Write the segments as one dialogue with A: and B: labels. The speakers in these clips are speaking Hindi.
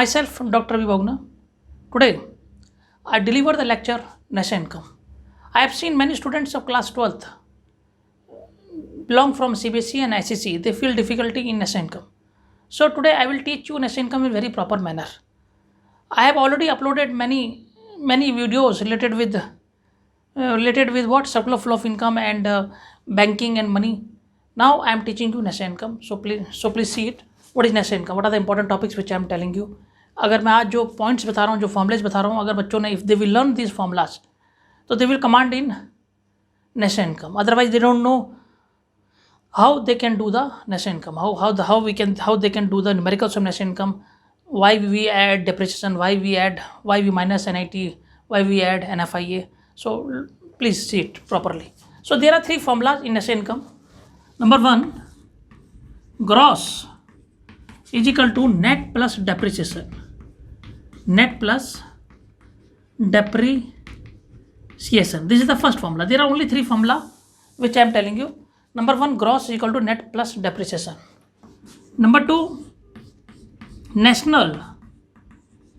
A: Myself, Dr. V. Bogna. Today, I deliver the lecture Nasha Income. I have seen many students of class 12th belong from CBSE and ICC. They feel difficulty in Nasha Income. So today I will teach you Nasha Income in very proper manner. I have already uploaded many videos related with what circular flow of income and banking and money. Now I am teaching you Nasha Income. So please see it. What is Nasha Income? What are the important topics which I am telling you? अगर मैं आज जो पॉइंट्स बता रहा हूँ, जो फॉर्मुलेज बता रहा हूँ, अगर बच्चों ने if they will learn this formulas तो they will command in Nasha Income. Otherwise they don't know how they can do the Nasha Income, how they can do the numericals of Nasha Income, why we add depreciation, why we minus NIT, why we add NFIA. So please see it properly. So there are three formulas in Nasha Income. Number one, gross is equal to net plus depreciation. Net plus depreciation. This is the first formula. There are only three formula which I am telling you. Number one, gross is equal to net plus depreciation. Number two, national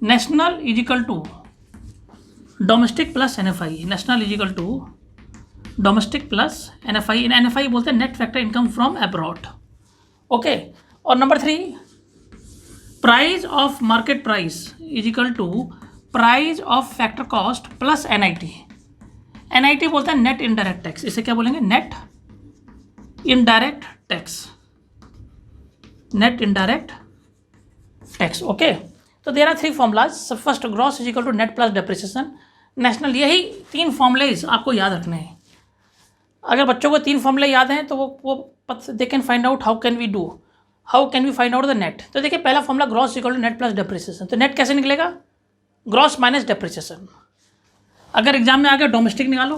A: is equal to domestic plus NFI. National is equal to domestic plus NFI. In NFI बोलते हैं net factor income from abroad. Okay. और number three, price of market price is equal to price of factor cost plus NIT. NIT बोलते हैं net indirect tax. इसे क्या बोलेंगे? net indirect tax. Net indirect tax. Okay. तो there are three formulas. So first, gross is equal to net plus depreciation. National, यही तीन फॉर्मूलेज आपको याद रखने हैं. अगर बच्चों को तीन फॉर्मूले याद हैं तो वो they can find out how can we find out the net. तो देखिए पहला formula gross equal to net plus depreciation. तो नेट कैसे निकलेगा? Gross minus depreciation. अगर एग्जाम में आ गया डोमेस्टिक निकालो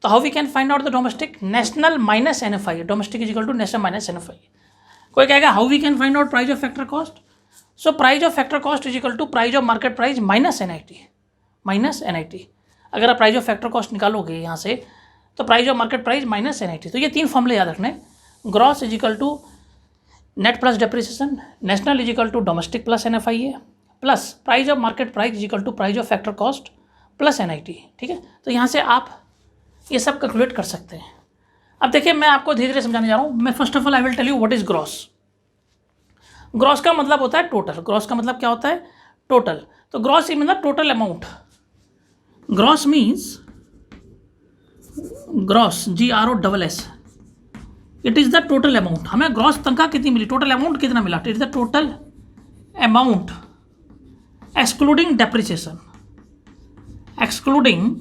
A: तो how we can find out the domestic? National minus NFI. Domestic is equal to national minus NFI. कोई कहेगा how we can find out price of factor cost? So price of factor cost is equal to price of market price minus NIT. अगर आप प्राइस ऑफ फैक्टर कॉस्ट निकालोगे यहाँ से तो price of market price minus NIT. तो ये तीन फॉर्मूले याद रखने. Gross is equal to net plus depreciation, national is equal to domestic plus NFIA plus price of market price is equal to price of factor cost plus NIT. ठीक है. तो यहाँ से आप ये सब कैलकुलेट कर सकते हैं. अब देखिए मैं आपको धीरे धीरे समझाने जा रहा हूँ. मैं first of all I will tell you what is gross. Gross का मतलब होता है टोटल. ग्रॉस का मतलब क्या होता है? टोटल. तो ग्रॉस मतलब total amount. Gross means gross GROSS. It is the total amount. हमें ग्रॉस तनख्वाह कितनी मिली, टोटल अमाउंट कितना मिला? It is the total amount excluding depreciation. Excluding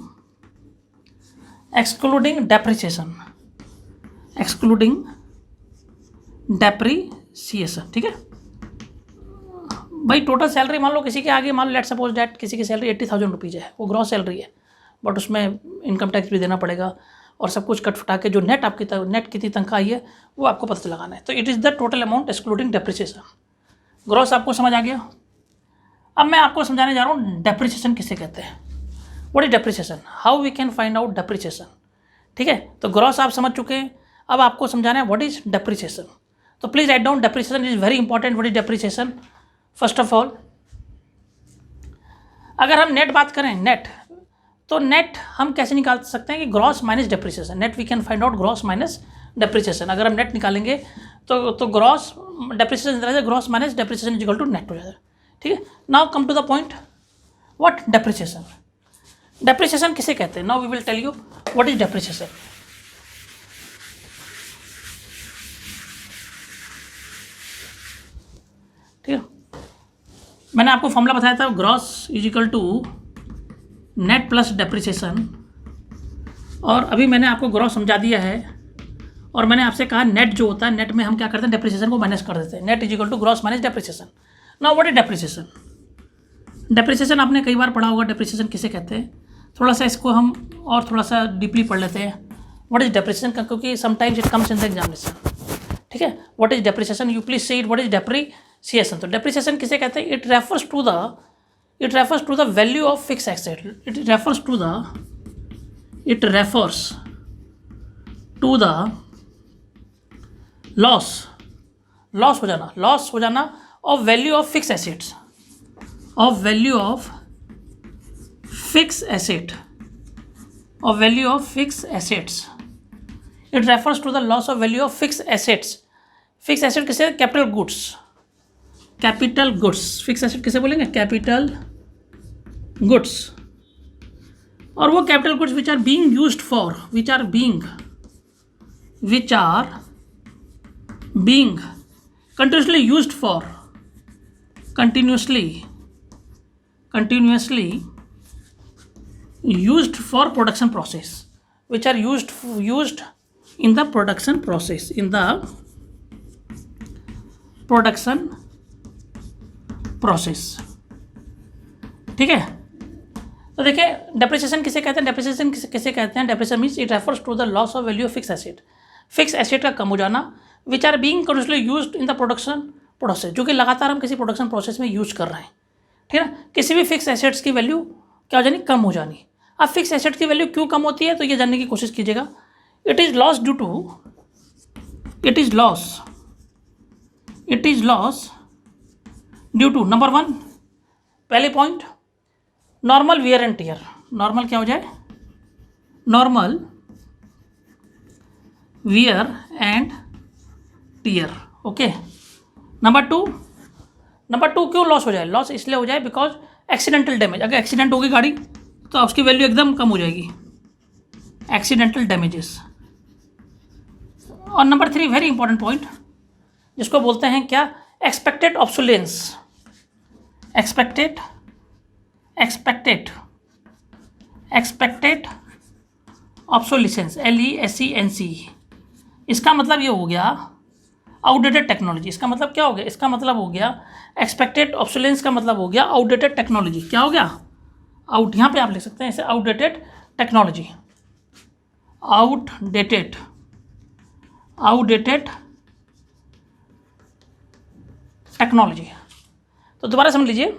A: depreciation. ठीक है भाई. टोटल सैलरी मान लो किसी के आगे, मान लो लेट सपोज डैट किसी की सैलरी 80,000 रुपीज़ है. वो ग्रॉस सैलरी है बट उसमें इनकम टैक्स भी देना पड़ेगा और सब कुछ कट फटा के जो नेट आपकी नेट कितनी तनख्वाह आई है वो आपको पता लगाना है. तो it is the total amount excluding depreciation. Gross आपको समझ आ गया. अब मैं आपको समझाने जा रहा हूँ डेप्रिसिएशन किसे कहते हैं. What is depreciation? How we can find out depreciation. ठीक है. तो ग्रॉस आप समझ चुके हैं. अब आपको समझाना है व्हाट इज डेप्रिसिएशन. तो please write down. Depreciation is very important. What is depreciation? First of all अगर हम नेट बात करें, नेट, तो नेट हम कैसे निकाल सकते हैं कि gross minus depreciation. Net we can find out gross minus depreciation. अगर हम नेट निकालेंगे तो gross depreciation gross minus depreciation equal to net हो जाएगा. ठीक है. Now come to the point. What depreciation? Depreciation किसे कहते हैं? Now we will tell you what is depreciation. ठीक है. मैंने आपको फॉर्मूला बताया था gross is equal to net plus depreciation. और अभी मैंने आपको ग्रॉस समझा दिया है और मैंने आपसे कहा नेट जो होता है, नेट में हम क्या करते हैं? डेप्रिसिएशन को माइनस कर देते हैं. Net is equal to gross minus depreciation. Now what is depreciation? Depreciation आपने कई बार पढ़ा होगा. डेप्रिसिएशन किसे कहते हैं? थोड़ा सा इसको हम और थोड़ा सा डीपली पढ़ लेते हैं. व्हाट इज डेप्रिसिएशन, क्योंकि sometimes it comes in the examination. ठीक है. What is depreciation? You please say it. What is depreciation? तो डेप्रिसिएशन किसे कहते हैं? It refers to the value of fix asset. It refers to the loss हो जाना of value of fix assets. of value of fixed asset, of value of fixed assets. It refers to the loss of value of fixed assets. Fix asset किसे? Capital goods, capital goods. Fix asset किसे बोलेंगे? Capital goods. और वो capital goods which are being used for, which are being continuously used for, continuously used for production process, which are used in the production process, in the production process. ठीक है. तो देखिए डेप्रिसिएशन किसे कहते हैं? डेप्रिसिएशन किसे कहते हैं? Depreciation means it refers to the loss of value of fix asset. Fix asset का कम हो जाना, which are being continuously used in the production process, जो कि लगातार हम किसी प्रोडक्शन प्रोसेस में यूज कर रहे हैं. ठीक है. किसी भी फिक्स एसेट्स की वैल्यू क्या हो जानी? कम हो जानी. अब फिक्स एसेट की वैल्यू क्यों कम होती है, तो ये जानने की कोशिश कीजिएगा. It is loss due to number 1, पहले point, normal wear and tear. Normal क्या हो जाए? Normal wear and tear. Okay. Number two क्यों लॉस हो जाए? लॉस इसलिए हो जाए बिकॉज एक्सीडेंटल डैमेज. अगर एक्सीडेंट होगी गाड़ी तो उसकी वैल्यू एकदम कम हो जाएगी, एक्सीडेंटल डैमेजेस. और नंबर 3 वेरी इंपॉर्टेंट पॉइंट, जिसको बोलते हैं क्या? Expected obsolescence. Expected obsolescence, LESENC. इसका मतलब ये हो गया आउटडेटेड टेक्नोलॉजी. इसका मतलब क्या हो गया? इसका मतलब हो गया एक्सपेक्टेड ऑब्सोलेंस का मतलब हो गया आउटडेटेड टेक्नोलॉजी. क्या हो गया? यहाँ पे आप लिख सकते हैं इसे आउटडेटेड टेक्नोलॉजी. Outdated technology. तो दोबारा समझ लीजिए,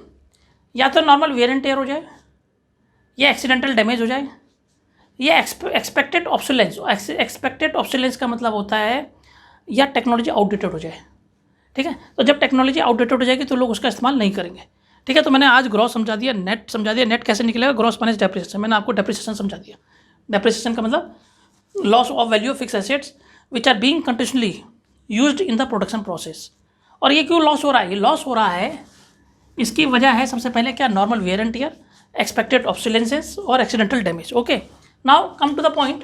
A: या तो नॉर्मल वेयर एंड टेयर हो जाए, या एक्सीडेंटल डैमेज हो जाए, या एक्सपेक्टेड ऑब्सोलेंस. एक्सपेक्टेड ऑब्सोलेंस का मतलब होता है या टेक्नोलॉजी आउटडेटेड हो जाए. ठीक है. तो जब टेक्नोलॉजी आउटडेटेड हो जाएगी तो लोग उसका इस्तेमाल नहीं करेंगे. ठीक है. तो मैंने आज ग्रॉस समझा दिया, नेट समझा दिया. नेट कैसे निकलेगा? Gross minus depreciation. मैंने आपको डेप्रिसिएशन समझा दिया. डेप्रिसिएशन का मतलब loss of value of fix assets which are being continuously used in the production process. और ये क्यों लॉस हो रहा है? ये लॉस हो रहा है, इसकी वजह है सबसे पहले क्या? Normal wear and tear, expected obsolescences और accidental damage. Okay. Now come to the point.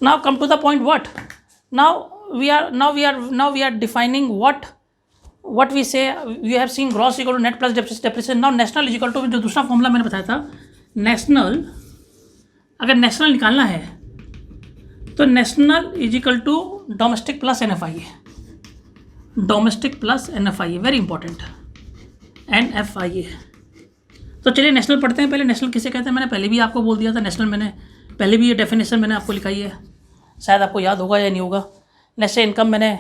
A: Now come to the point. What? Now we are defining what we say. We have seen gross equal to net plus depreciation. Now national is equal to, जो दूसरा फॉर्मूला मैंने बताया था, नेशनल, अगर नेशनल निकालना है तो national is equal to domestic plus NFIA. Domestic plus NFIA very important, NFIA. तो चलिए नेशनल पढ़ते हैं. पहले नेशनल किसे कहते हैं? मैंने पहले भी आपको बोल दिया था नेशनल. मैंने पहले भी ये डेफिनेशन मैंने आपको लिखाई है, शायद आपको याद होगा या नहीं होगा. नेशनल इनकम मैंने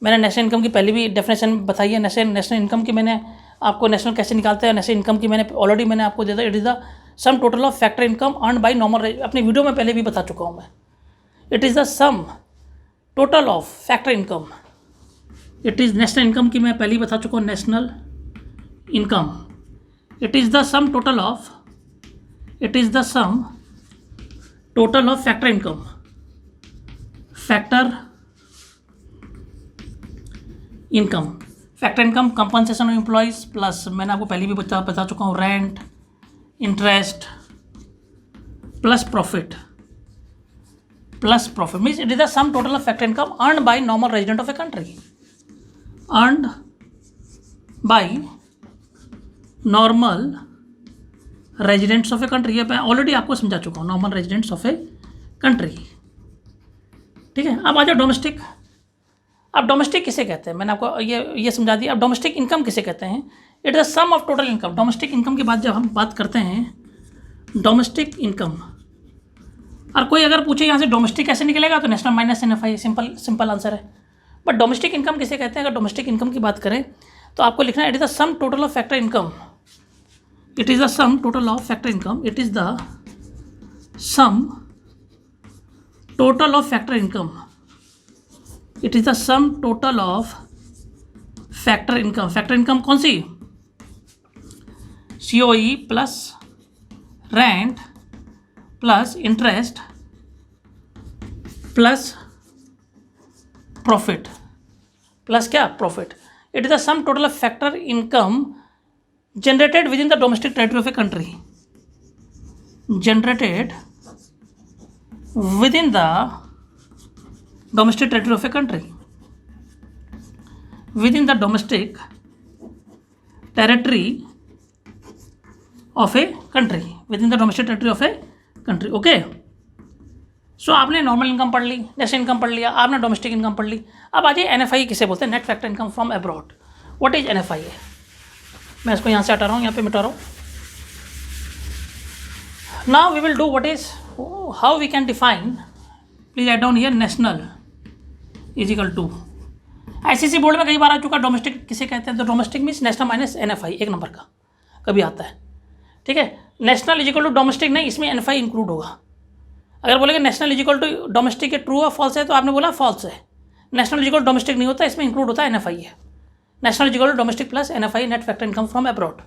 A: नेशनल इनकम की पहले भी डेफिनेशन बताई है. नेशनल इनकम की मैंने आपको नेशनल कैसे निकालते हैं, नेशनल इनकम की मैंने ऑलरेडी आपको दे दिया. It is the sum total of factor income earn by normal. अपनी वीडियो में पहले भी बता चुका हूँ मैं. It is the sum total of factor income. It is national income की मैं पहले ही बता चुका हूँ. National income, it is the sum total of factor income. Factor income compensation of employees plus, मैंने आपको पहले भी बता चुका हूँ, rent, interest plus profit means it is the sum total of factor income earned by normal resident of a country. Earned by normal residents of a country. ये मैं ऑलरेडी आपको समझा चुका हूँ, normal residents of a country. ठीक है. अब आ जाओ डोमेस्टिक. अब डोमेस्टिक किसे कहते हैं? मैंने आपको ये समझा दिया. अब डोमेस्टिक इनकम किसे कहते हैं? It is the sum of total income. Domestic income की बात जब हम बात करते हैं, डोमेस्टिक इनकम, और कोई अगर पूछे यहाँ से डोमेस्टिक कैसे निकलेगा, तो national minus NFIA. Simple answer है. बट डोमेस्टिक इनकम किसे कहते हैं? अगर डोमेस्टिक इनकम की बात करें तो आपको लिखना है it is the sum total of factor income. It is the sum total of factor income. It is the sum total of factor income. It is the sum total of factor income. Factor income कौन सी? COE plus rent plus interest plus profit, plus क्या? Profit. It is the sum total of factor income generated within the domestic territory of a country, generated within the domestic territory of a country, within the domestic territory of a country, within the domestic territory of a country. Okay, so आपने नॉर्मल इनकम पढ़ ली, नेशनल इनकम पढ़ लिया, आपने डोमेस्टिक इनकम पढ़ ली। अब आ जाइए NFI किसे बोलते हैं? Net factor income from abroad. What is NFI है? मैं इसको यहाँ से हटा रहा हूँ, यहाँ पे मिटा रहा हूँ। Now we will do what is, how we can define, please write down here, national is equal to, ICSE board में कई बार आ चुका, डोमेस्टिक किसे कहते हैं? तो domestic means national minus NFI, एक नंबर का कभी आता है, ठीक है। National is equal to domestic नहीं, इसमें NFI इंक्लूड होगा। अगर बोलेंगे national is equal to domestic है, ट्रू है फॉल्स है, तो आपने बोला फॉल्स है। National is equal to domestic नहीं होता, इसमें इंक्लूड होता है NFI है। National is equal to domestic plus NFI, net factor income from abroad.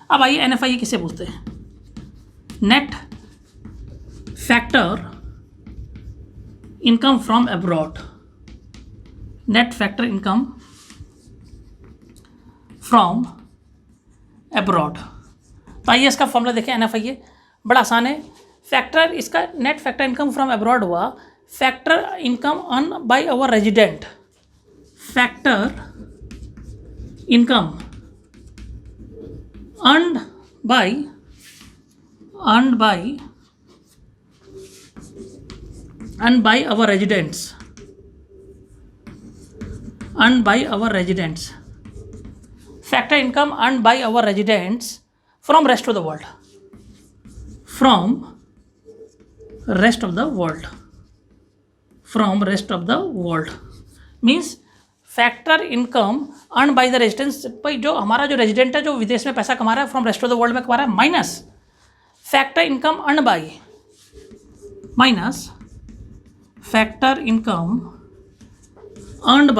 A: अब आइए NFI किसे बोलते हैं? Net factor income from abroad, net factor income from abroad. तो आइए इसका फॉर्मूला देखें। NFI है, बड़ा आसान है। फैक्टर, इसका net factor income from abroad हुआ factor income earn by our resident, factor income earned by our residents, earned by our residents, factor income earned by our residents from rest of the world, from rest of the world, from rest of the world means factor income earn by the residents, भाई जो हमारा जो रेजिडेंट है, जो विदेश में पैसा कमा रहा है, from rest of the world में कमा रहा है, minus factor income earn bye, minus factor income earned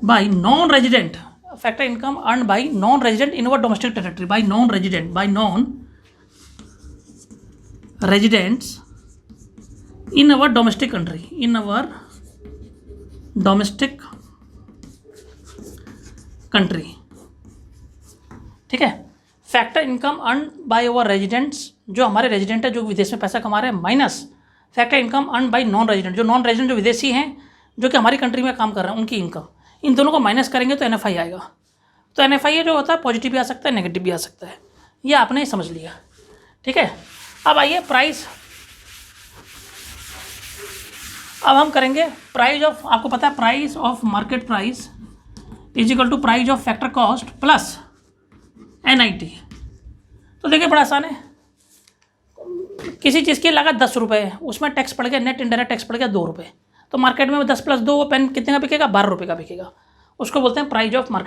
A: bye non resident, factor income earned bye non resident in our domestic territory, bye non resident, bye non residents in our domestic country, in our domestic country, ठीक है। Factor income earn by our residents, जो हमारे रेजिडेंट है, जो विदेश में पैसा कमा रहे हैं, minus factor income earn bye non resident, जो नॉन रेजिडेंट, जो विदेशी हैं, जो कि हमारी कंट्री में काम कर रहे हैं, उनकी इनकम। इन दोनों को माइनस करेंगे तो NFI आएगा। तो NFI जो होता है पॉजिटिव भी आ सकता है, नेगेटिव भी आ सकता है, ये आपने ही समझ लिया, ठीक है। अब आइए प्राइस, अब हम करेंगे प्राइस ऑफ, आपको पता है price of market price is equal to price of factor cost plus NIT। तो देखिए बड़ा आसान है, किसी चीज़ की लागत 10 रुपये है, उसमें टैक्स पड़ गया, नेट इंडायरेक्ट टैक्स पड़ गया 2 रुपये, तो मार्केट में 10 + 2 पेन कितने का बिकेगा? 12 रुपये का बिकेगा। उसको बोलते हैं प्राइस ऑफ मार्केट